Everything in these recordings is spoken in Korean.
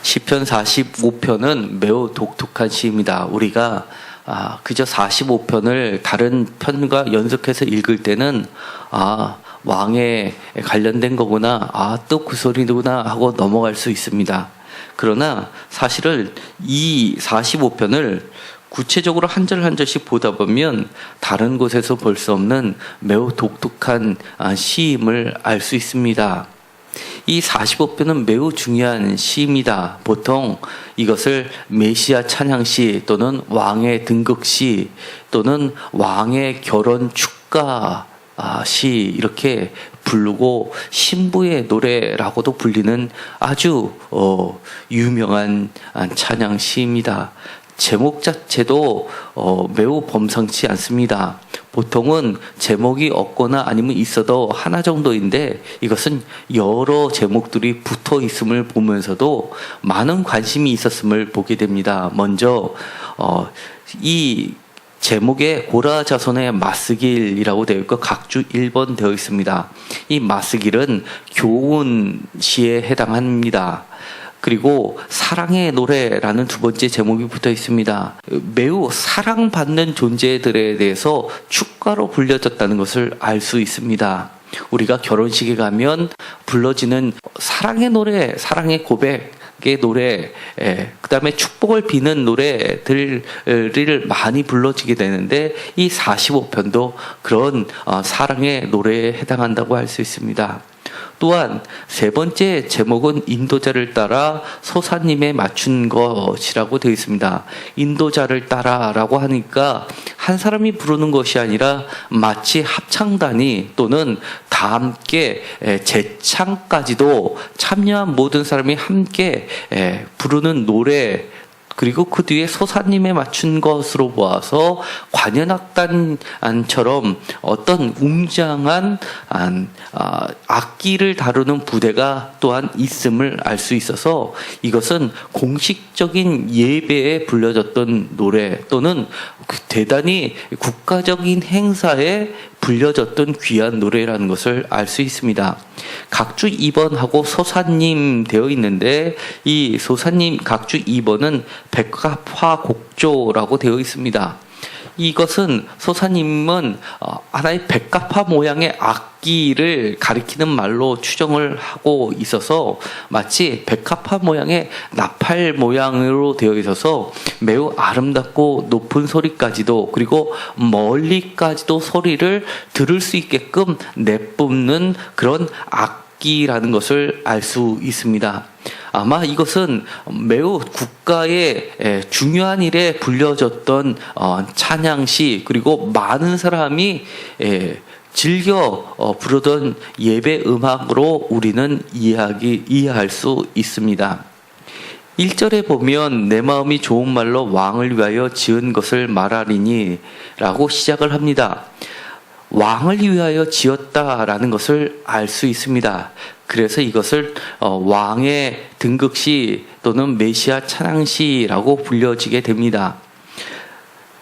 시편 45편은 매우 독특한 시입니다. 우리가 그저 45편을 다른 편과 연속해서 읽을 때는 왕에 관련된 거구나, 또 그 소리구나 하고 넘어갈 수 있습니다. 그러나 사실은 이 45편을 구체적으로 한 절 한 절씩 보다 보면 다른 곳에서 볼 수 없는 매우 독특한 시임을 알 수 있습니다. 이 45편은 매우 중요한 시입니다. 보통 이것을 메시아 찬양시 또는 왕의 등극시 또는 왕의 결혼 축가 시 이렇게 부르고 신부의 노래라고도 불리는 아주 유명한 찬양시입니다. 제목 자체도 매우 범상치 않습니다. 보통은 제목이 없거나 아니면 있어도 하나 정도인데 이것은 여러 제목들이 붙어 있음을 보면서도 많은 관심이 있었음을 보게 됩니다. 먼저 이 제목에 고라 자손의 마스길이라고 되어 있고 각주 1번 되어 있습니다. 이 마스길은 교훈시에 해당합니다. 그리고 사랑의 노래라는 두 번째 제목이 붙어 있습니다. 매우 사랑받는 존재들에 대해서 축가로 불려졌다는 것을 알 수 있습니다. 우리가 결혼식에 가면 불러지는 사랑의 노래, 사랑의 고백의 노래, 그 다음에 축복을 비는 노래들을 많이 불러지게 되는데 이 45편도 그런 사랑의 노래에 해당한다고 할 수 있습니다. 또한 세 번째 제목은 인도자를 따라 소사님에 맞춘 것이라고 되어 있습니다. 인도자를 따라라고 하니까 한 사람이 부르는 것이 아니라 마치 합창단이 또는 다 함께 재창까지도 참여한 모든 사람이 함께 부르는 노래, 그리고 그 뒤에 소사님에 맞춘 것으로 보아서 관현악단처럼 어떤 웅장한 악기를 다루는 부대가 또한 있음을 알 수 있어서 이것은 공식적인 예배에 불려졌던 노래 또는 대단히 국가적인 행사에 불려졌던 귀한 노래라는 것을 알 수 있습니다. 각주 2번하고 소사님 되어 있는데 이 소사님 각주 2번은 백합화곡조라고 되어 있습니다. 이것은 소사님은 하나의 백합화 모양의 악기를 가리키는 말로 추정을 하고 있어서 마치 백합화 모양의 나팔 모양으로 되어 있어서 매우 아름답고 높은 소리까지도 그리고 멀리까지도 소리를 들을 수 있게끔 내뿜는 그런 악기라는 것을 알 수 있습니다. 아마 이것은 매우 국가의 중요한 일에 불려졌던 찬양시 그리고 많은 사람이 즐겨 부르던 예배 음악으로 우리는 이해할 수 있습니다. 1절에 보면 내 마음이 좋은 말로 왕을 위하여 지은 것을 말하리니 라고 시작을 합니다. 왕을 위하여 지었다라는 것을 알 수 있습니다. 그래서 이것을 왕의 등극시 또는 메시아 찬양시라고 불려지게 됩니다.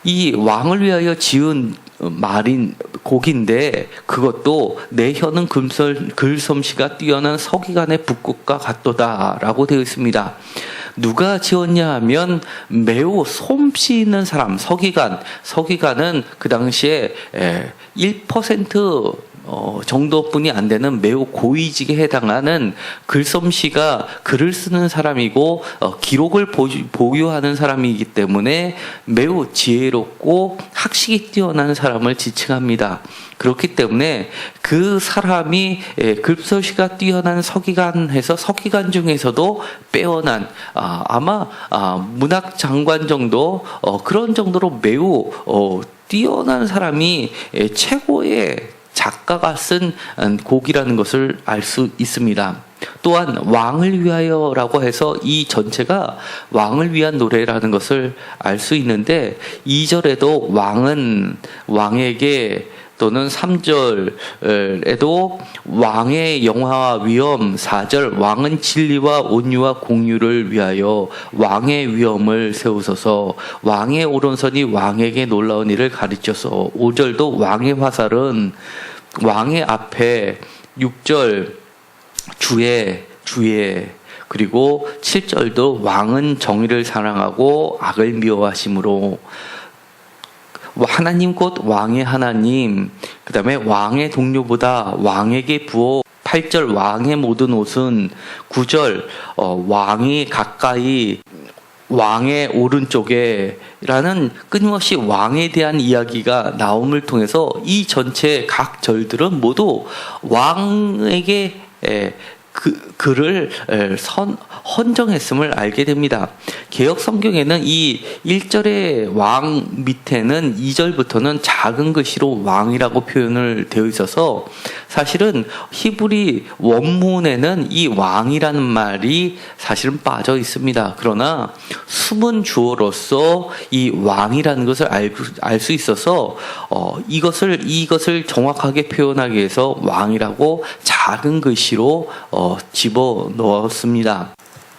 이 왕을 위하여 지은 말인 곡인데 그것도 내 혀는 글솜씨가 뛰어난 서기관의 붓꽃과 같도다라고 되어 있습니다. 누가 지었냐 하면 매우 솜씨 있는 사람, 서기관은 그 당시에 1% 정도뿐이 안 되는 매우 고위직에 해당하는 글솜씨가 글을 쓰는 사람이고 기록을 보유하는 사람이기 때문에 매우 지혜롭고 학식이 뛰어난 사람을 지칭합니다. 그렇기 때문에 그 사람이 글솜씨가 뛰어난 서기관해서 서기관 중에서도 빼어난 아마 문학 장관 정도 그런 정도로 매우 뛰어난 사람이 최고의 작가가 쓴 곡이라는 것을 알 수 있습니다. 또한 왕을 위하여라고 해서 이 전체가 왕을 위한 노래라는 것을 알 수 있는데 2절에도 왕은 왕에게 또는 3절에도 왕의 영화와 위엄, 4절 왕은 진리와 온유와 공유를 위하여 왕의 위엄을 세우소서, 왕의 오른손이 왕에게 놀라운 일을 가르쳐서, 5절도 왕의 화살은 왕의 앞에, 6절 주의 그리고 7절도 왕은 정의를 사랑하고 악을 미워하심으로, 하나님 곧 왕의 하나님, 그 다음에 왕의 동료보다 왕에게 부어, 8절 왕의 모든 옷은, 9절 왕이 가까이 왕의 오른쪽에 라는 끊임없이 왕에 대한 이야기가 나옴을 통해서 이 전체 각 절들은 모두 왕에게 그를 헌정했음을 알게 됩니다. 개역 성경에는 이 1절의 왕 밑에는 2절부터는 작은 글씨로 왕이라고 표현을 되어 있어서 사실은 히브리 원문에는 이 왕이라는 말이 사실은 빠져 있습니다. 그러나 숨은 주어로서 이 왕이라는 것을 알 수 있어서 이것을 정확하게 표현하기 위해서 왕이라고 작은 글씨로 집어 넣었습니다.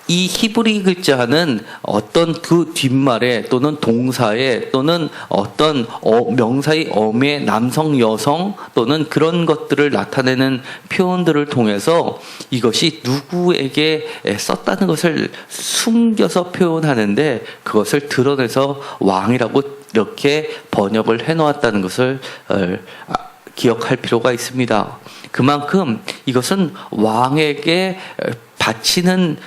이 히브리 글자는 어떤 그 뒷말에 또는 동사에 또는 어떤 명사의 어에 남성, 여성 또는 그런 것들을 나타내는 표현들을 통해서 이것이 누구에게 썼다는 것을 숨겨서 표현하는데 그것을 드러내서 왕이라고 이렇게 번역을 해놓았다는 것을 기억할 필요가 있습니다. 그만큼 이것은 왕에게 바치는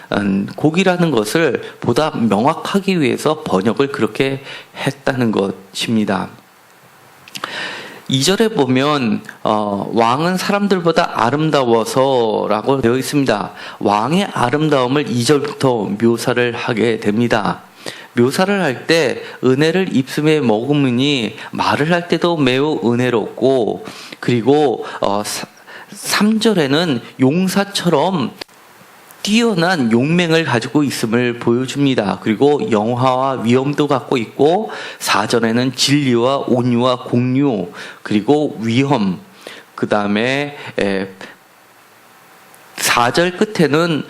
곡이라는 것을 보다 명확하기 위해서 번역을 그렇게 했다는 것입니다. 2절에 보면 왕은 사람들보다 아름다워서 라고 되어 있습니다. 왕의 아름다움을 2절부터 묘사를 하게 됩니다. 묘사를 할 때 은혜를 입술에 머금으니 말을 할 때도 매우 은혜롭고, 그리고 3절에는 용사처럼 뛰어난 용맹을 가지고 있음을 보여줍니다. 그리고 영화와 위엄도 갖고 있고, 4절에는 진리와 온유와 공유, 그리고 위엄, 그 다음에 4절 끝에는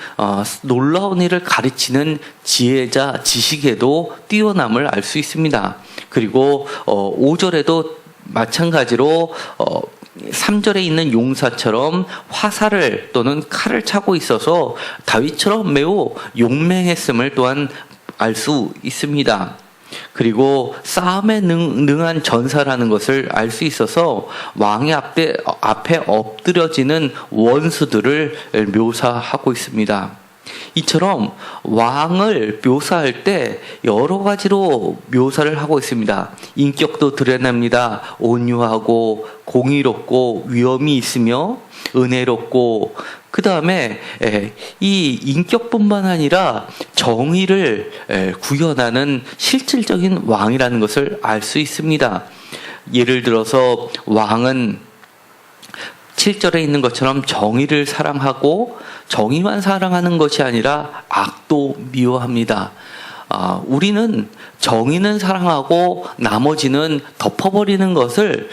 놀라운 일을 가르치는 지혜자, 지식에도 뛰어남을 알 수 있습니다. 그리고 5절에도 마찬가지로 3절에 있는 용사처럼 화살을 또는 칼을 차고 있어서 다윗처럼 매우 용맹했음을 또한 알 수 있습니다. 그리고 싸움에 능한 전사라는 것을 알 수 있어서 왕의 앞에 엎드려지는 원수들을 묘사하고 있습니다. 이처럼 왕을 묘사할 때 여러 가지로 묘사를 하고 있습니다. 인격도 드러냅니다. 온유하고 공의롭고 위엄이 있으며 은혜롭고, 그 다음에 이 인격뿐만 아니라 정의를 구현하는 실질적인 왕이라는 것을 알 수 있습니다. 예를 들어서 왕은 7절에 있는 것처럼 정의를 사랑하고, 정의만 사랑하는 것이 아니라 악도 미워합니다. 우리는 정의는 사랑하고 나머지는 덮어버리는 것을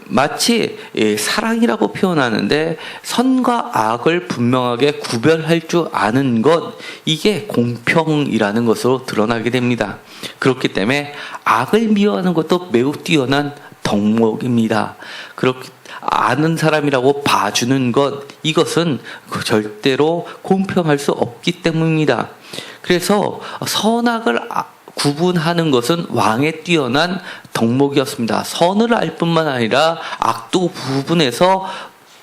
마치 사랑이라고 표현하는데, 선과 악을 분명하게 구별할 줄 아는 것, 이게 공평이라는 것으로 드러나게 됩니다. 그렇기 때문에 악을 미워하는 것도 매우 뛰어난 덕목입니다. 그렇게 아는 사람이라고 봐주는 것, 이것은 절대로 공평할 수 없기 때문입니다. 그래서 선악을 구분하는 것은 왕의 뛰어난 덕목이었습니다. 선을 알 뿐만 아니라 악도 구분해서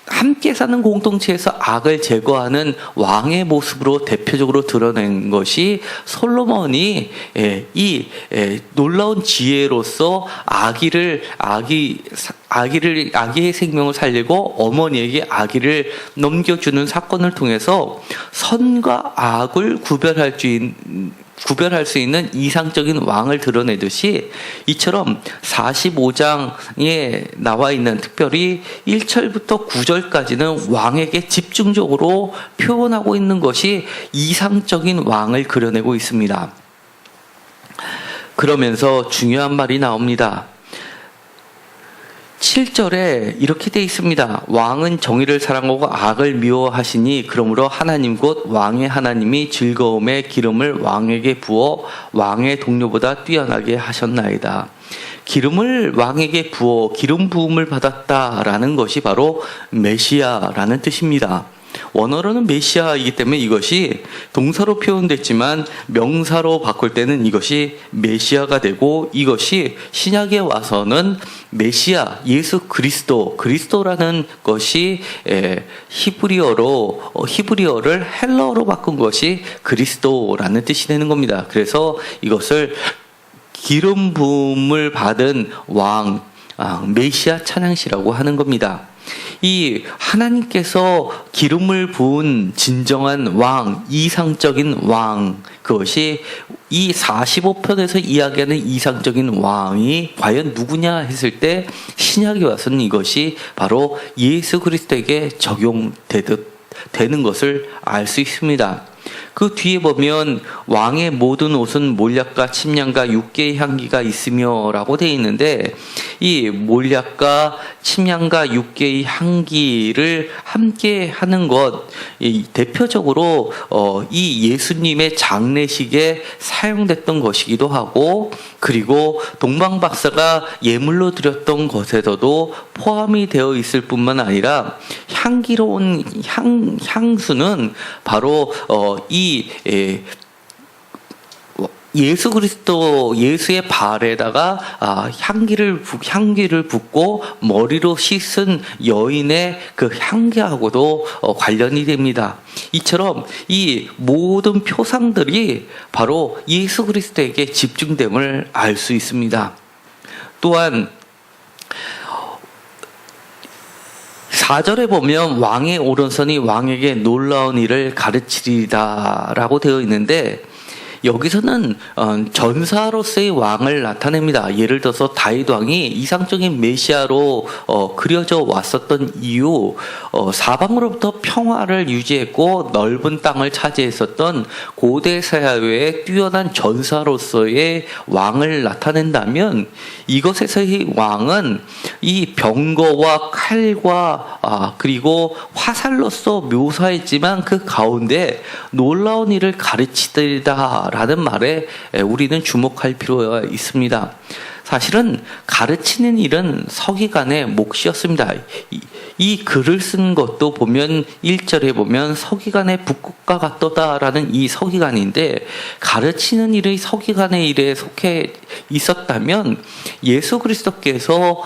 함께 사는 공동체에서 악을 제거하는 왕의 모습으로 대표적으로 드러낸 것이 솔로몬이 이 놀라운 지혜로서 아기의 생명을 살리고 어머니에게 아기를 넘겨주는 사건을 통해서 선과 악을 구별할 수 있는 이상적인 왕을 드러내듯이, 이처럼 45장에 나와 있는 특별히 1절부터 9절까지는 왕에게 집중적으로 표현하고 있는 것이 이상적인 왕을 그려내고 있습니다. 그러면서 중요한 말이 나옵니다. 7절에 이렇게 되어 있습니다. 왕은 정의를 사랑하고 악을 미워하시니 그러므로 하나님 곧 왕의 하나님이 즐거움의 기름을 왕에게 부어 왕의 동료보다 뛰어나게 하셨나이다. 기름을 왕에게 부어 기름 부음을 받았다라는 것이 바로 메시아라는 뜻입니다. 원어로는 메시아이기 때문에 이것이 동사로 표현됐지만 명사로 바꿀 때는 이것이 메시아가 되고, 이것이 신약에 와서는 메시아, 예수 그리스도라는 것이 히브리어를 헬러어로 바꾼 것이 그리스도라는 뜻이 되는 겁니다. 그래서 이것을 기름 부음을 받은 왕, 메시아 찬양시라고 하는 겁니다. 이 하나님께서 기름을 부은 진정한 왕, 이상적인 왕, 그것이 이 45편에서 이야기하는 이상적인 왕이 과연 누구냐 했을 때 신약에 와서는 이것이 바로 예수 그리스도에게 적용되는 것을 알 수 있습니다. 그 뒤에 보면 왕의 모든 옷은 몰약과 침향과 육개의 향기가 있으며 라고 되어 있는데, 이 몰약과 침향과 육개의 향기를 함께 하는 것, 대표적으로 이 예수님의 장례식에 사용됐던 것이기도 하고, 그리고 동방박사가 예물로 드렸던 것에서도 포함이 되어 있을 뿐만 아니라 향기로운 향수는 바로 예수 그리스도, 예수의 발에다가 향기를 붓고 머리로 씻은 여인의 그 향기하고도 관련이 됩니다. 이처럼 이 모든 표상들이 바로 예수 그리스도에게 집중됨을 알 수 있습니다. 또한 4절에 보면 왕의 오른손이 왕에게 놀라운 일을 가르치리다 라고 되어 있는데, 여기서는 전사로서의 왕을 나타냅니다. 예를 들어서 다윗 왕이 이상적인 메시아로 그려져 왔었던 이유, 사방으로부터 평화를 유지했고 넓은 땅을 차지했었던 고대 사회의 뛰어난 전사로서의 왕을 나타낸다면, 이것에서의 왕은 이 병거와 칼과 그리고 화살로서 묘사했지만 그 가운데 놀라운 일을 가르치리다 라는 말에 우리는 주목할 필요가 있습니다. 사실은 가르치는 일은 서기관의 몫이었습니다. 이 글을 쓴 것도 보면 1절에 보면 서기관의 북극과 같도다라는 이 서기관인데, 가르치는 일이 서기관의 일에 속해 있었다면 예수 그리스도께서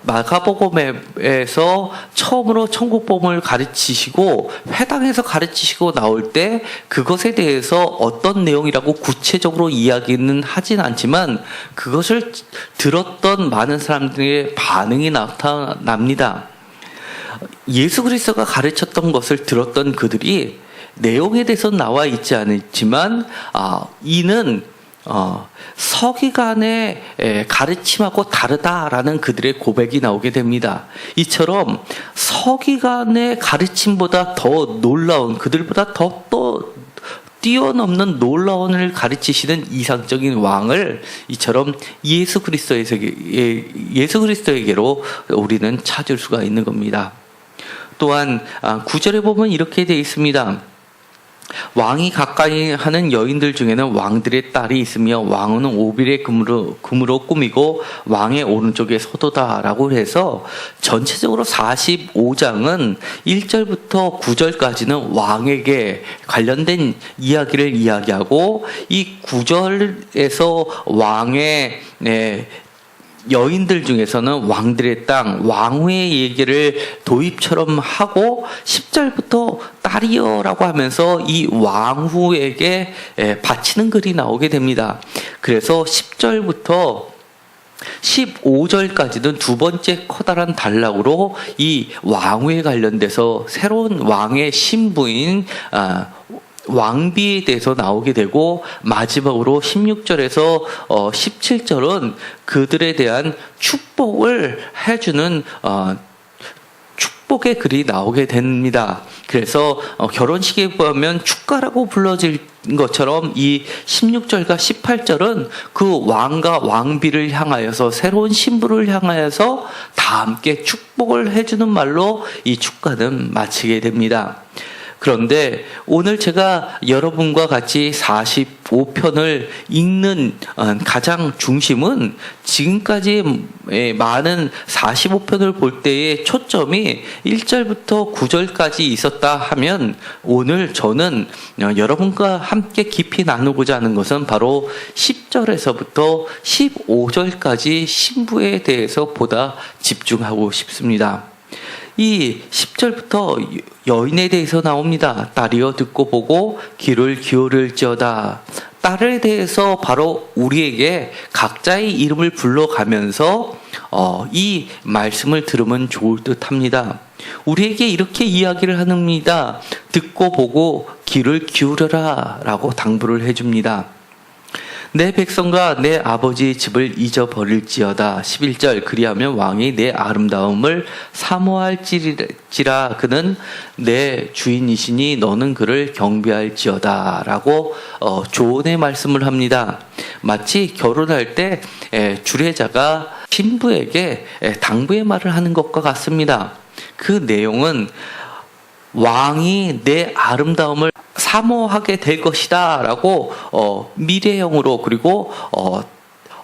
마가복음에서 처음으로 천국복음을 가르치시고 회당에서 가르치시고 나올 때 그것에 대해서 어떤 내용이라고 구체적으로 이야기는 하진 않지만 그것을 들었던 많은 사람들의 반응이 나타납니다. 예수 그리스도가 가르쳤던 것을 들었던 그들이 내용에 대해서 나와 있지 않지만 이는 서기관의 가르침하고 다르다라는 그들의 고백이 나오게 됩니다. 이처럼 서기관의 가르침보다 더 놀라운, 그들보다 더 뛰어넘는 놀라운 일을 가르치시는 이상적인 왕을 이처럼 예수 그리스도에게로 우리는 찾을 수가 있는 겁니다. 또한 9절에 보면 이렇게 되어 있습니다. 왕이 가까이 하는 여인들 중에는 왕들의 딸이 있으며 왕은 오빌의 금으로 꾸미고 왕의 오른쪽에 서도다라고 해서 전체적으로 45장은 1절부터 9절까지는 왕에게 관련된 이야기를 이야기하고, 이 9절에서 왕의 여인들 중에서는 왕들의 땅, 왕후의 얘기를 도입처럼 하고 10절부터 딸이여라고 하면서 이 왕후에게 바치는 글이 나오게 됩니다. 그래서 10절부터 15절까지는 두 번째 커다란 단락으로 이 왕후에 관련돼서 새로운 왕의 신부인 왕비에 대해서 나오게 되고, 마지막으로 16절에서 17절은 그들에 대한 축복을 해주는 축복의 글이 나오게 됩니다. 그래서 결혼식에 보면 축가라고 불러질 것처럼 이 16절과 18절은 그 왕과 왕비를 향하여서, 새로운 신부를 향하여서 다 함께 축복을 해주는 말로 이 축가는 마치게 됩니다. 그런데 오늘 제가 여러분과 같이 45편을 읽는 가장 중심은 지금까지 많은 45편을 볼 때의 초점이 1절부터 9절까지 있었다 하면 오늘 저는 여러분과 함께 깊이 나누고자 하는 것은 바로 10절에서부터 15절까지 신부에 대해서 보다 집중하고 싶습니다. 이 10절부터 여인에 대해서 나옵니다. 딸이여 듣고 보고 귀를 기울일지어다. 딸에 대해서 바로 우리에게 각자의 이름을 불러가면서 이 말씀을 들으면 좋을 듯합니다. 우리에게 이렇게 이야기를 합니다. 듣고 보고 귀를 기울여라 라고 당부를 해줍니다. 내 백성과 내 아버지 집을 잊어버릴지어다. 11절 그리하면 왕이 내 아름다움을 사모할지라 그는 내 주인이시니 너는 그를 경배할지어다 라고 조언의 말씀을 합니다. 마치 결혼할 때 주례자가 신부에게 당부의 말을 하는 것과 같습니다. 그 내용은 왕이 내 아름다움을 사모하게 될 것이다 라고 미래형으로 그리고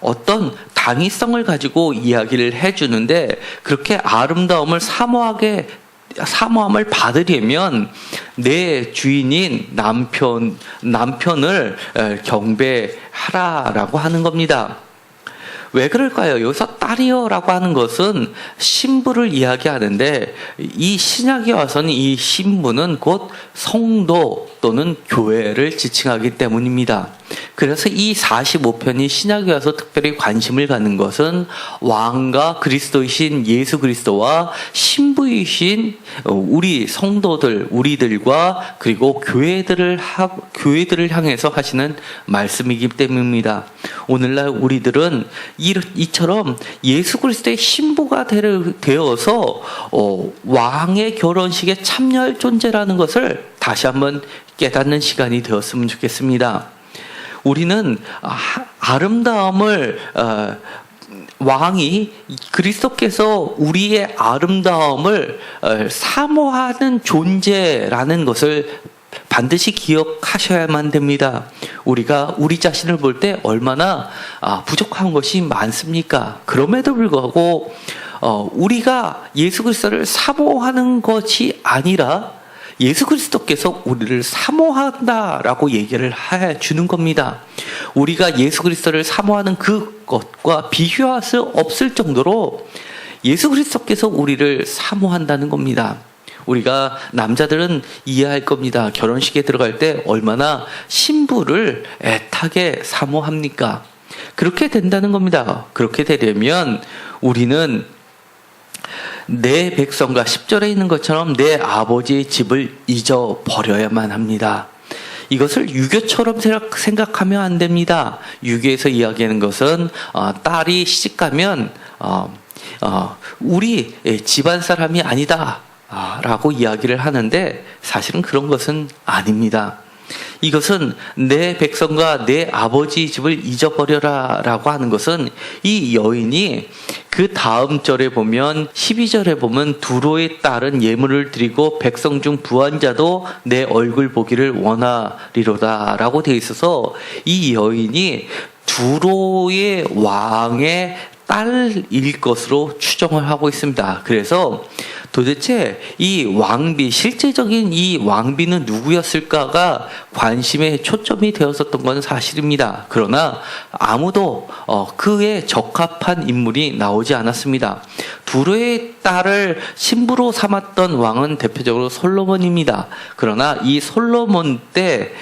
어떤 당위성을 가지고 이야기를 해주는데 그렇게 아름다움을 사모함을 받으려면 내 주인인 남편을 경배하라라고 하는 겁니다. 왜 그럴까요? 여기서 딸이여라고 하는 것은 신부를 이야기하는데 이 신약에 와서는 이 신부는 곧 성도 또는 교회를 지칭하기 때문입니다. 그래서 이 45편이 신약에 와서 특별히 관심을 갖는 것은 왕과 그리스도이신 예수 그리스도와 신부이신 우리 성도들, 우리들과 그리고 교회들을 향해서 하시는 말씀이기 때문입니다. 오늘날 우리들은 이처럼 예수 그리스도의 신부가 되어서 왕의 결혼식에 참여할 존재라는 것을 다시 한번 깨닫는 시간이 되었으면 좋겠습니다. 우리는 아름다움을 왕이 그리스도께서 우리의 아름다움을 사모하는 존재라는 것을 반드시 기억하셔야만 됩니다. 우리가 우리 자신을 볼 때 얼마나 부족한 것이 많습니까? 그럼에도 불구하고 우리가 예수 그리스도를 사모하는 것이 아니라 예수 그리스도께서 우리를 사모한다라고 얘기를 해 주는 겁니다. 우리가 예수 그리스도를 사모하는 그것과 비교할 수 없을 정도로 예수 그리스도께서 우리를 사모한다는 겁니다. 우리가 남자들은 이해할 겁니다. 결혼식에 들어갈 때 얼마나 신부를 애타게 사모합니까? 그렇게 된다는 겁니다. 그렇게 되려면 우리는 내 백성과 10절에 있는 것처럼 내 아버지의 집을 잊어버려야만 합니다. 이것을 유교처럼 생각하면 안 됩니다. 유교에서 이야기하는 것은 딸이 시집가면 우리 집안 사람이 아니다 라고 이야기를 하는데 사실은 그런 것은 아닙니다. 이것은 내 백성과 내 아버지 집을 잊어버려라 라고 하는 것은 이 여인이 그 다음 절에 보면 12절에 보면 두로의 딸은 예물을 드리고 백성 중 부한 자도 내 얼굴 보기를 원하리로다 라고 되어 있어서 이 여인이 두로의 왕의 딸일 것으로 추정을 하고 있습니다. 그래서 도대체 이 왕비, 실제적인 이 왕비는 누구였을까가 관심의 초점이 되었었던 건 사실입니다. 그러나 아무도 그에 적합한 인물이 나오지 않았습니다. 두로의 딸을 신부로 삼았던 왕은 대표적으로 솔로몬입니다. 그러나 이 솔로몬 때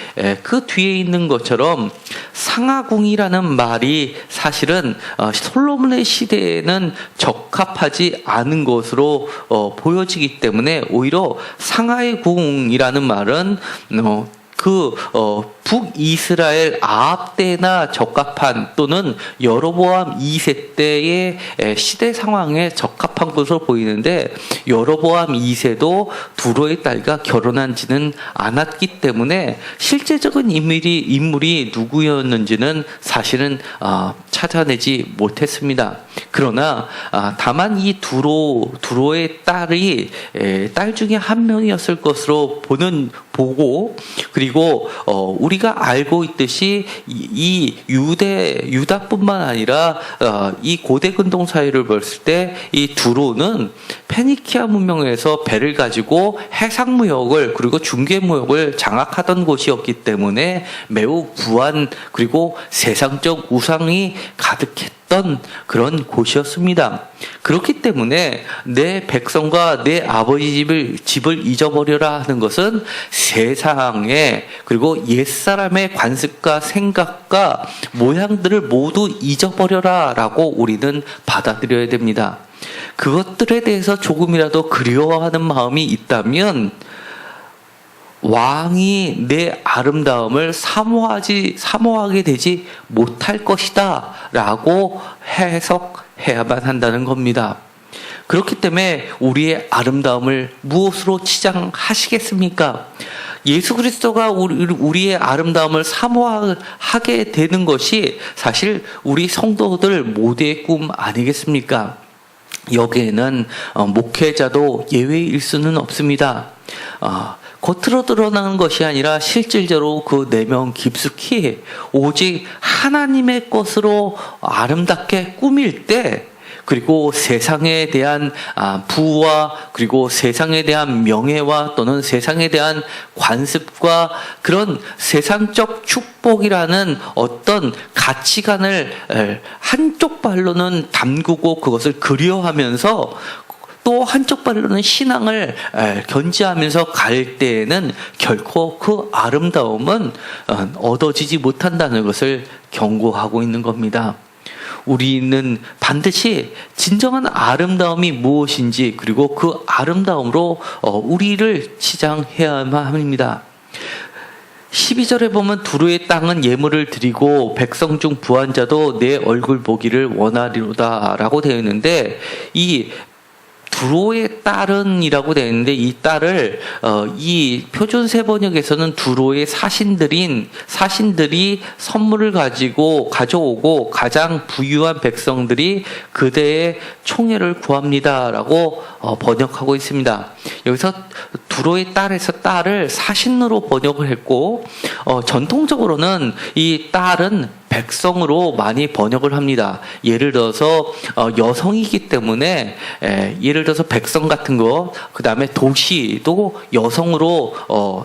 그 뒤에 있는 것처럼 상하궁이라는 말이 사실은 솔로몬의 시대에는 적합하지 않은 것으로 보여지기 때문에 오히려 상하의 궁이라는 말은 북이스라엘 아합 때나 적합한 또는 여로보암 2세 때의 시대 상황에 적합한 것으로 보이는데 여로보암 2세도 두로의 딸과 결혼한 지는 않았기 때문에 실제적인 인물이 누구였는지는 사실은 찾아내지 못했습니다. 그러나 다만 이 두로의 딸이 딸 중에 한 명이었을 것으로 보고, 그리고 우리가 알고 있듯이 이 유다뿐만 아니라 이 고대 근동 사회를 봤을 때 이 두로는 페니키아 문명에서 배를 가지고 해상 무역을 그리고 중개 무역을 장악하던 곳이었기 때문에 매우 부한 그리고 세상적 우상이 가득했던 그런 곳이었습니다. 그렇기 때문에 내 백성과 내 아버지 집을 잊어버려라 하는 것은 세상에 그리고 옛사람의 관습과 생각과 모양들을 모두 잊어버려라 라고 우리는 받아들여야 됩니다. 그것들에 대해서 조금이라도 그리워하는 마음이 있다면 왕이 내 아름다움을 사모하게 되지 못할 것이다 라고 해석해야만 한다는 겁니다. 그렇기 때문에 우리의 아름다움을 무엇으로 치장하시겠습니까? 예수 그리스도가 우리의 아름다움을 사모하게 되는 것이 사실 우리 성도들 모두의 꿈 아니겠습니까? 여기에는 목회자도 예외일 수는 없습니다. 겉으로 드러나는 것이 아니라 실질적으로 그 내면 깊숙이 오직 하나님의 것으로 아름답게 꾸밀 때, 그리고 세상에 대한 부와 그리고 세상에 대한 명예와 또는 세상에 대한 관습과 그런 세상적 축복이라는 어떤 가치관을 한쪽 발로는 담그고 그것을 그리워하면서 또 한쪽 발로는 신앙을 견지하면서 갈 때에는 결코 그 아름다움은 얻어지지 못한다는 것을 경고하고 있는 겁니다. 우리는 반드시 진정한 아름다움이 무엇인지 그리고 그 아름다움으로 우리를 치장해야만 합니다. 12절에 보면 두루의 땅은 예물을 드리고 백성 중 부한 자도 내 얼굴 보기를 원하리로다 라고 되어 있는데, 이 두로의 딸은이라고 되어 있는데 이 딸을 이 표준세 번역에서는 두로의 사신들이 선물을 가져오고 가장 부유한 백성들이 그대의 총애를 구합니다라고 번역하고 있습니다. 여기서 두로의 딸에서 딸을 사신으로 번역을 했고, 전통적으로는 이 딸은 백성으로 많이 번역을 합니다. 예를 들어서 여성이기 때문에 예를 들어서 백성 같은 거, 그 다음에 도시도 여성으로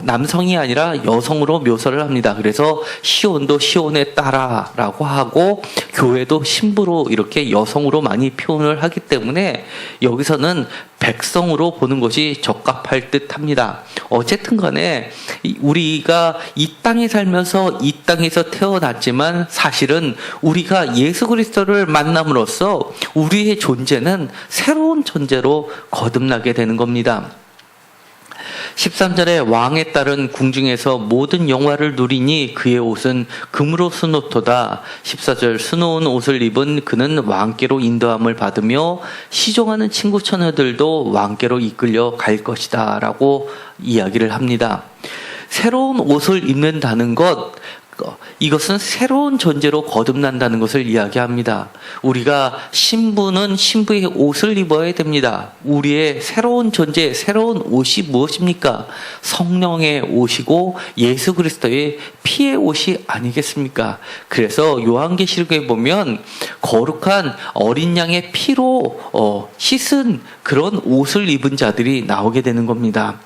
남성이 아니라 여성으로 묘사를 합니다. 그래서 시온도 시온에 따라라고 하고 교회도 신부로 이렇게 여성으로 많이 표현을 하기 때문에 여기서는 백성으로 보는 것이 적합할 듯합니다. 어쨌든 간에 우리가 이 땅에 살면서 이 땅에서 태어났지만 사실은 우리가 예수 그리스도를 만남으로써 우리의 존재는 새로운 존재로 거듭나게 되는 겁니다. 13절에 왕의 딸은 궁중에서 모든 영화를 누리니 그의 옷은 금으로 수놓도다. 14절 수놓은 옷을 입은 그는 왕께로 인도함을 받으며 시종하는 친구 처녀들도 왕께로 이끌려 갈 것이다 라고 이야기를 합니다. 새로운 옷을 입는다는 것, 이것은 새로운 존재로 거듭난다는 것을 이야기합니다. 우리가 신부는 신부의 옷을 입어야 됩니다. 우리의 새로운 존재, 새로운 옷이 무엇입니까? 성령의 옷이고 예수 그리스도의 피의 옷이 아니겠습니까? 그래서 요한계시록에 보면 거룩한 어린 양의 피로 씻은 그런 옷을 입은 자들이 나오게 되는 겁니다.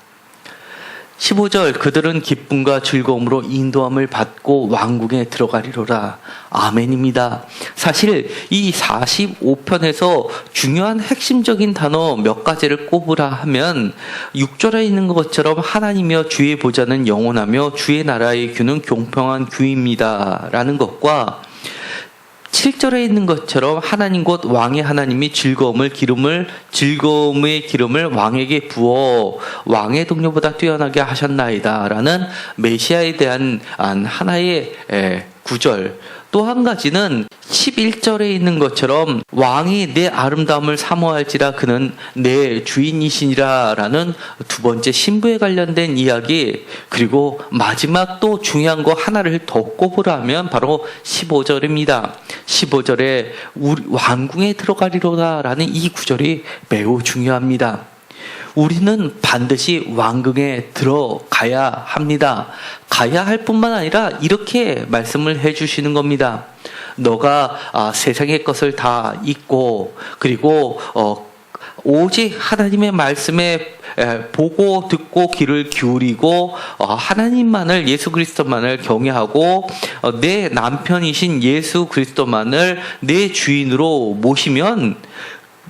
15절 그들은 기쁨과 즐거움으로 인도함을 받고 왕궁에 들어가리로라. 아멘입니다. 사실 이 45편에서 중요한 핵심적인 단어 몇 가지를 꼽으라 하면 6절에 있는 것처럼 하나님이여 주의 보좌는 영원하며 주의 나라의 규는 공평한 규입니다 라는 것과 7절에 있는 것처럼 하나님 곧 왕의 하나님이 즐거움의 기름을 왕에게 부어 왕의 동료보다 뛰어나게 하셨나이다 라는 메시아에 대한 하나의 구절, 또 한 가지는 11절에 있는 것처럼 왕이 내 아름다움을 사모할지라 그는 내 주인이시니라 라는 두 번째 신부에 관련된 이야기, 그리고 마지막 또 중요한 거 하나를 더 꼽으라면 바로 15절입니다. 15절에 우리 왕궁에 들어가리로다 라는 이 구절이 매우 중요합니다. 우리는 반드시 왕궁에 들어가야 합니다. 가야 할 뿐만 아니라 이렇게 말씀을 해주시는 겁니다. 너가 세상의 것을 다 잊고 그리고 오직 하나님의 말씀에 보고 듣고 귀를 기울이고 하나님만을, 예수 그리스도만을 경외하고 내 남편이신 예수 그리스도만을 내 주인으로 모시면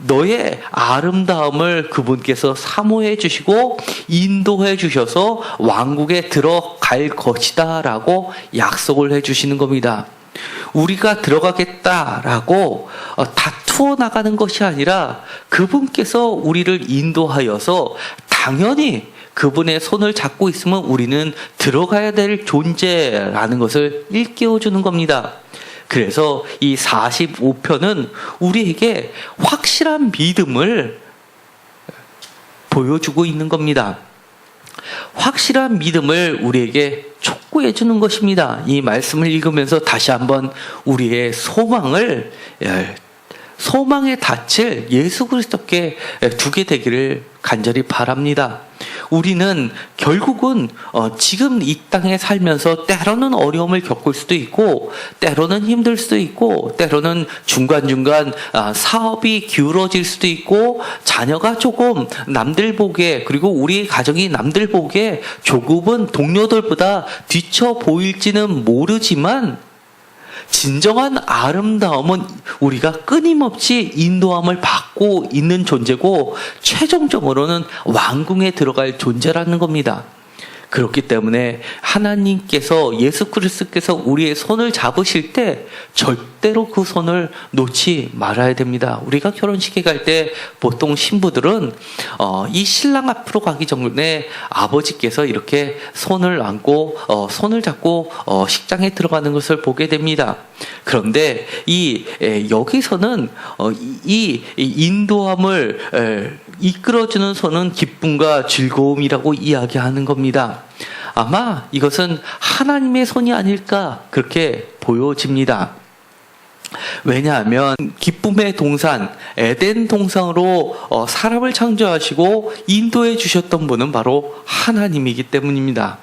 너의 아름다움을 그분께서 사모해 주시고 인도해 주셔서 왕국에 들어갈 것이다 라고 약속을 해 주시는 겁니다. 우리가 들어가겠다라고 다투어 나가는 것이 아니라 그분께서 우리를 인도하여서 당연히 그분의 손을 잡고 있으면 우리는 들어가야 될 존재라는 것을 일깨워 주는 겁니다. 그래서 이 45편은 우리에게 확실한 믿음을 보여주고 있는 겁니다. 확실한 믿음을 우리에게 촉구해 주는 것입니다. 이 말씀을 읽으면서 다시 한번 우리의 소망의 닻을 예수 그리스도께 두게 되기를 간절히 바랍니다. 우리는 결국은 지금 이 땅에 살면서 때로는 어려움을 겪을 수도 있고 때로는 힘들 수도 있고 때로는 중간중간 사업이 기울어질 수도 있고 자녀가 조금 남들 보기에 그리고 우리 가정이 남들 보기에 조금은 동료들보다 뒤처 보일지는 모르지만 진정한 아름다움은 우리가 끊임없이 인도함을 받고 있는 존재고 최종적으로는 왕궁에 들어갈 존재라는 겁니다. 그렇기 때문에 하나님께서 예수 그리스도께서 우리의 손을 잡으실 때 절대로 그 손을 놓지 말아야 됩니다. 우리가 결혼식에 갈 때 보통 신부들은 이 신랑 앞으로 가기 전에 아버지께서 이렇게 손을 안고 손을 잡고 식장에 들어가는 것을 보게 됩니다. 그런데 여기서는 이 인도함을 이끌어주는 손은 기쁨과 즐거움이라고 이야기하는 겁니다. 아마 이것은 하나님의 손이 아닐까 그렇게 보여집니다. 왜냐하면 기쁨의 동산 에덴 동산으로 사람을 창조하시고 인도해 주셨던 분은 바로 하나님이기 때문입니다.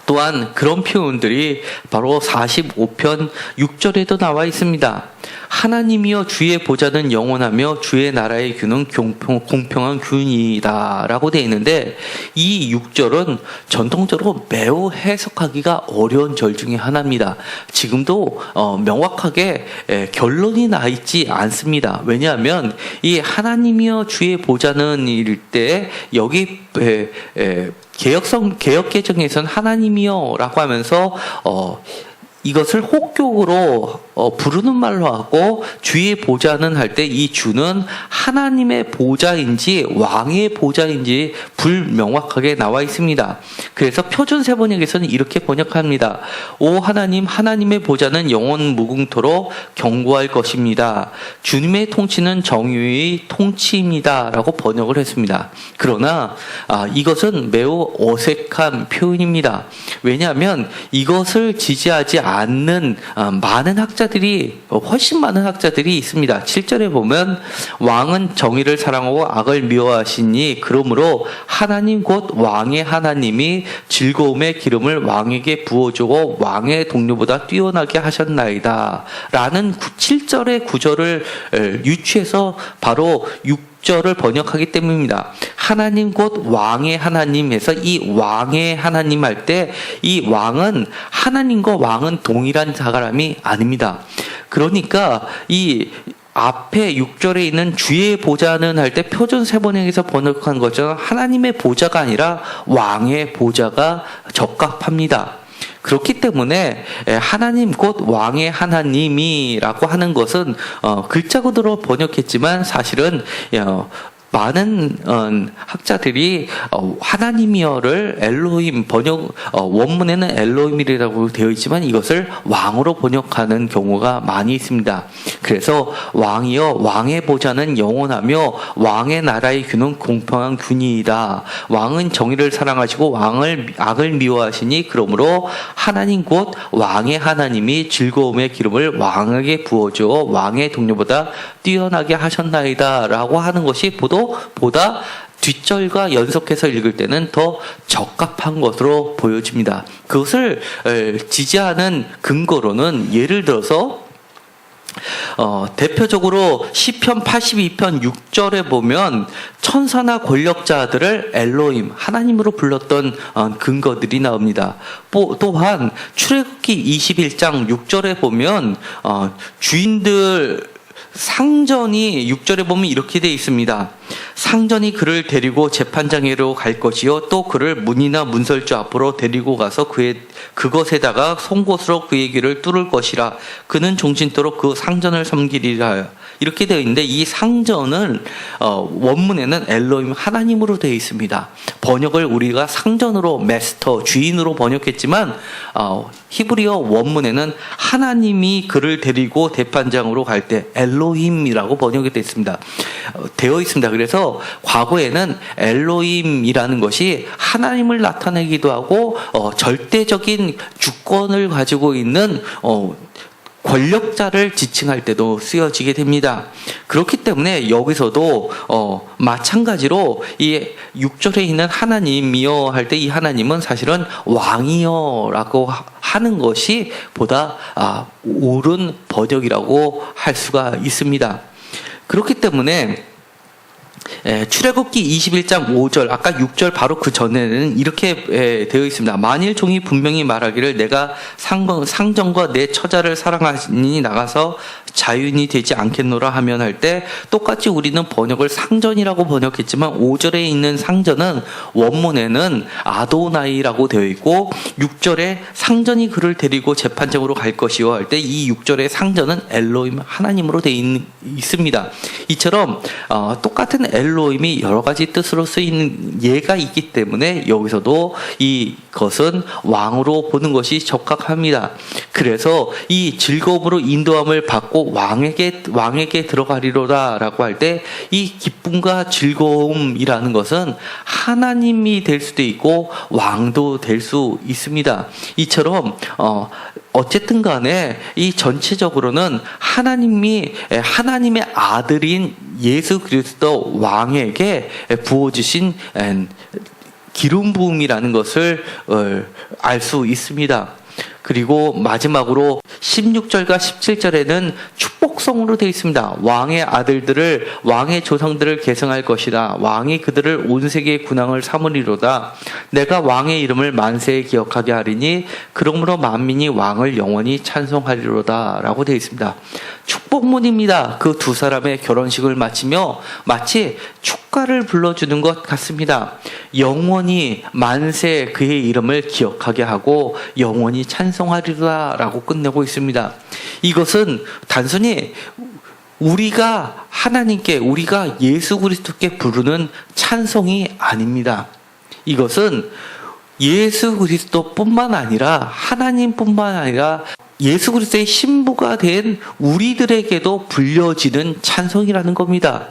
또한 그런 표현들이 바로 45편 6절에도 나와 있습니다. 하나님이여 주의 보좌는 영원하며 주의 나라의 규는 공평한 규이다 라고 되어 있는데 이 6절은 전통적으로 매우 해석하기가 어려운 절 중에 하나입니다. 지금도 명확하게 결론이 나 있지 않습니다. 왜냐하면 이 하나님이여 주의 보좌는 일 때 여기 개역개정에서는 하나님이여라고 하면서 이것을 혹격으로 부르는 말로 하고 주의 보좌는 할 때 이 주는 하나님의 보좌인지 왕의 보좌인지 불명확하게 나와 있습니다. 그래서 표준 세번역에서는 이렇게 번역합니다. 오 하나님, 하나님의 보좌는 영원 무궁토록 견고할 것입니다. 주님의 통치는 정의의 통치입니다. 라고 번역을 했습니다. 그러나 이것은 매우 어색한 표현입니다. 왜냐하면 이것을 지지하지 않는 훨씬 많은 학자들이 있습니다. 7절에 보면 왕은 정의를 사랑하고 악을 미워하시니 그러므로 하나님 곧 왕의 하나님이 즐거움의 기름을 왕에게 부어주고 왕의 동료보다 뛰어나게 하셨나이다 라는 7절의 구절을 유추해서 바로 6절을 번역하기 때문입니다. 하나님 곧 왕의 하나님에서 이 왕의 하나님 할 때 이 왕은 하나님과 왕은 동일한 사람이 아닙니다. 그러니까 이 앞에 6절에 있는 주의 보좌는 할 때 표준 세번역에서 번역한 것처럼 하나님의 보좌가 아니라 왕의 보좌가 적합합니다. 그렇기 때문에 하나님 곧 왕의 하나님이라고 하는 것은 글자 그대로 번역했지만 사실은 많은 학자들이 하나님이여를 엘로힘 원문에는 엘로힘이라고 되어 있지만 이것을 왕으로 번역하는 경우가 많이 있습니다. 그래서 왕이여 왕의 보좌는 영원하며 왕의 나라의 규는 공평한 규이다. 왕은 정의를 사랑하시고 악을 미워하시니 그러므로 하나님 곧 왕의 하나님이 즐거움의 기름을 왕에게 부어주어 왕의 동료보다 뛰어나게 하셨나이다 라고 하는 것이 보도 하더라도 보다 뒷절과 연속해서 읽을 때는 더 적합한 것으로 보여집니다. 그것을 지지하는 근거로는 예를 들어서 대표적으로 시편 82편 6절에 보면 천사나 권력자들을 엘로힘, 하나님으로 불렀던 근거들이 나옵니다. 또한 출애굽기 21장 6절에 보면 주인들 상전이 6절에 보면 이렇게 되어 있습니다. 상전이 그를 데리고 재판장으로 갈 것이요 또 그를 문이나 문설주 앞으로 데리고 가서 그것에다가 송곳으로 그의 귀를 뚫을 것이라. 그는 종신토록 그 상전을 섬기리라. 이렇게 되어 있는데 이 상전은 원문에는 엘로힘, 하나님으로 되어 있습니다. 번역을 우리가 상전으로, 마스터, 주인으로 번역했지만 히브리어 원문에는 하나님이 그를 데리고 재판장으로 갈 때 엘로힘이라고 번역이 되어 있습니다. 그래서 과거에는 엘로힘이라는 것이 하나님을 나타내기도 하고 절대적인 주권을 가지고 있는 권력자를 지칭할 때도 쓰여지게 됩니다. 그렇기 때문에 여기서도 마찬가지로 이 6절에 있는 하나님이여 할 때 이 하나님은 사실은 왕이여라고 하는 것이 보다 옳은 번역이라고 할 수가 있습니다. 그렇기 때문에 출애굽기 21장 5절, 아까 6절 바로 그 전에는 이렇게 되어 있습니다. 만일 종이 분명히 말하기를 내가 상전과 내 처자를 사랑하니 나가서 자유인이 되지 않겠노라 하면 할 때 똑같이 우리는 번역을 상전이라고 번역했지만 5절에 있는 상전은 원문에는 아도나이라고 되어 있고 6절에 상전이 그를 데리고 재판장으로 갈 것이요 할 때 이 6절의 상전은 엘로힘, 하나님으로 되어 있습니다. 이처럼 똑같은 엘로힘이 여러 가지 뜻으로 쓰이는 예가 있기 때문에 여기서도 이것은 왕으로 보는 것이 적합합니다. 그래서 이 즐거움으로 인도함을 받고 왕에게 들어가리로다라고 할 때 이 기쁨과 즐거움이라는 것은 하나님이 될 수도 있고 왕도 될 수 있습니다. 이처럼 어쨌든 간에 이 전체적으로는 하나님의 아들인 예수 그리스도 왕에게 부어주신 기름 부음이라는 것을 알 수 있습니다. 그리고 마지막으로 16절과 17절에는 축복성으로 되어 있습니다. 왕의 아들들을, 왕의 조상들을 계승할 것이다. 왕이 그들을 온 세계의 군왕을 삼으리로다. 내가 왕의 이름을 만세에 기억하게 하리니 그러므로 만민이 왕을 영원히 찬송하리로다 라고 되어 있습니다. 축복문입니다. 그 두 사람의 결혼식을 마치며 마치 축가를 불러주는 것 같습니다. 영원히 만세 그의 이름을 기억하게 하고 영원히 찬송하리라 라고 끝내고 있습니다. 이것은 단순히 우리가 하나님께, 우리가 예수 그리스도께 부르는 찬송이 아닙니다. 이것은 예수 그리스도뿐만 아니라 하나님뿐만 아니라 예수 그리스도의 신부가 된 우리들에게도 불려지는 찬송이라는 겁니다.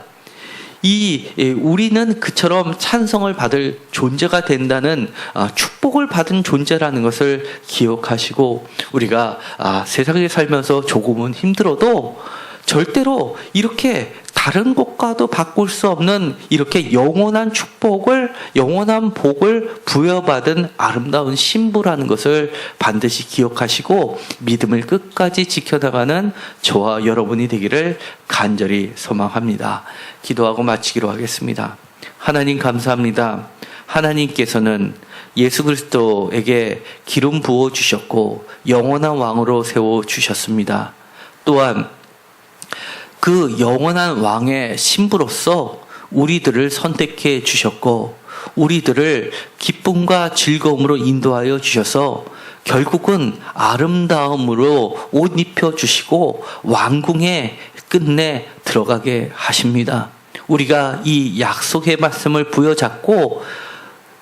우리는 그처럼 찬송을 받을 존재가 된다는 축복을 받은 존재라는 것을 기억하시고 우리가 세상에 살면서 조금은 힘들어도 절대로 이렇게 다른 것과도 바꿀 수 없는 이렇게 영원한 축복을, 영원한 복을 부여받은 아름다운 신부라는 것을 반드시 기억하시고 믿음을 끝까지 지켜나가는 저와 여러분이 되기를 간절히 소망합니다. 기도하고 마치기로 하겠습니다. 하나님 감사합니다. 하나님께서는 예수 그리스도에게 기름 부어 주셨고 영원한 왕으로 세워 주셨습니다. 또한 그 영원한 왕의 신부로서 우리들을 선택해 주셨고 우리들을 기쁨과 즐거움으로 인도하여 주셔서 결국은 아름다움으로 옷 입혀 주시고 왕궁에 끝내 들어가게 하십니다. 우리가 이 약속의 말씀을 부여잡고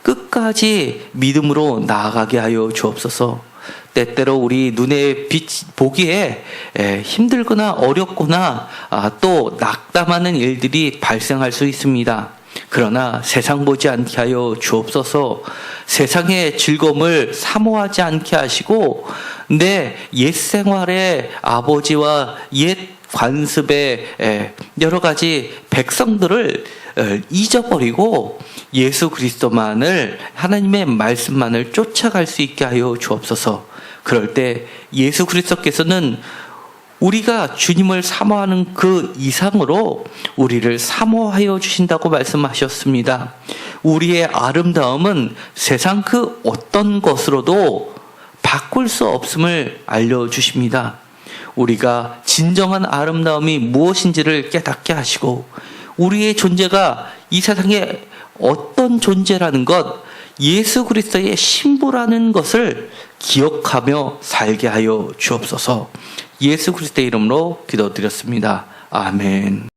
끝까지 믿음으로 나아가게 하여 주옵소서. 때때로 우리 눈에 보기에 힘들거나 어렵거나 또 낙담하는 일들이 발생할 수 있습니다. 그러나 세상 보지 않게 하여 주옵소서. 세상의 즐거움을 사모하지 않게 하시고 내 옛 생활의 아버지와 옛 관습의 여러 가지 백성들을 잊어버리고 예수 그리스도만을, 하나님의 말씀만을 쫓아갈 수 있게 하여 주옵소서. 그럴 때 예수 그리스도께서는 우리가 주님을 사모하는 그 이상으로 우리를 사모하여 주신다고 말씀하셨습니다. 우리의 아름다움은 세상 그 어떤 것으로도 바꿀 수 없음을 알려주십니다. 우리가 진정한 아름다움이 무엇인지를 깨닫게 하시고, 우리의 존재가 이 세상에 어떤 존재라는 것, 예수 그리스도의 신부라는 것을 기억하며 살게 하여 주옵소서. 예수 그리스도의 이름으로 기도드렸습니다. 아멘.